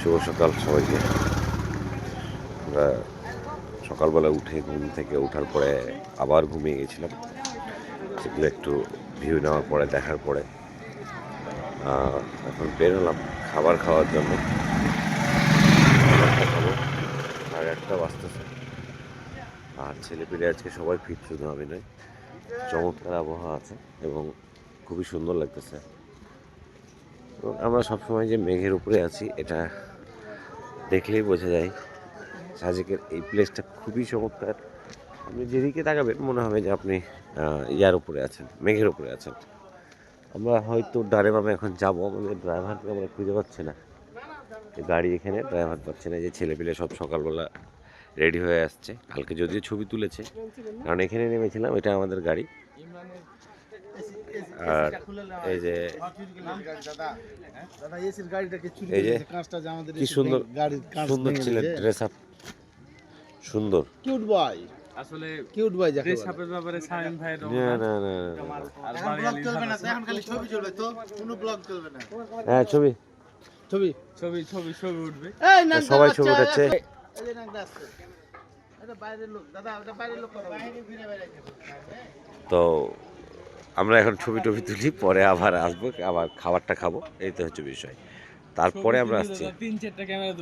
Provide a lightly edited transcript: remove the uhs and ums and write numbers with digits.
শুভ সকাল সবাইকে। আমরা সকালবেলা উঠে ঘুম থেকে ওঠার পরে আবার ঘুমিয়ে গেছিলাম, সেগুলো একটু ভিউ নেওয়ার পরে দেখার পরে এখন বেরোলাম খাবার খাওয়ার জন্য। খাবারটা খাবো, 8:30 বাজতেছে। আর ছেলেপিলে আজকে সবাই ফিট, শুধু আমি নই। চমৎকার আবহাওয়া আছে এবং খুবই সুন্দর লাগতেছে। এবং আমরা সবসময় যে মেঘের উপরে আছি এটা দেখলেই বোঝা যায়। সাজেকের এই প্লেসটা খুবই চমৎকার। আপনি যেদিকে তাকাবেন মনে হবে যে আপনি ইয়ার উপরে আছেন, মেঘের উপরে আছেন। আমরা হয়তো ডারে বামে এখন যাবো, আমাদের ড্রাইভারকে আমরা খুঁজে পাচ্ছি না। গাড়ি এখানে ড্রাইভার পাচ্ছে না, যে ছেলেপিলে সব সকালবেলা রেডি হয়ে আসছে। কালকে যদিও ছবি তুলেছে, কারণ এখানে নেমেছিলাম, এটা আমাদের গাড়ি। আর এই যে এই যে কি সুন্দর সুন্দর ছিলেন, ড্রেস আপ সুন্দর। কিউট বয়, আসলে কিউট বয় যাকে ড্রেস বলে। আপের ব্যাপারে সাইম ভাই না না না না, আর এখন ব্লগ চলবে না তো, এখন খালি ছবি চলবে, তো কোনো ব্লগ চলবে না। হ্যাঁ ছবি ছবি ছবি ছবি ছবি উঠবে। এই না সবাই ছবি উঠাচ্ছে। এই যে নাকটা আসছে, এটা বাইরের লোক দাদা, এটা বাইরের লোক, বাইরে ফিরে বাইরে। তো আমরা এখন ছবি টবি তুলি, পরে আবার আসবো, আবার খাবারটা খাবো, এই তো হচ্ছে বিষয়। তারপরে আমরা আসছি। 3-4টা ক্যামেরা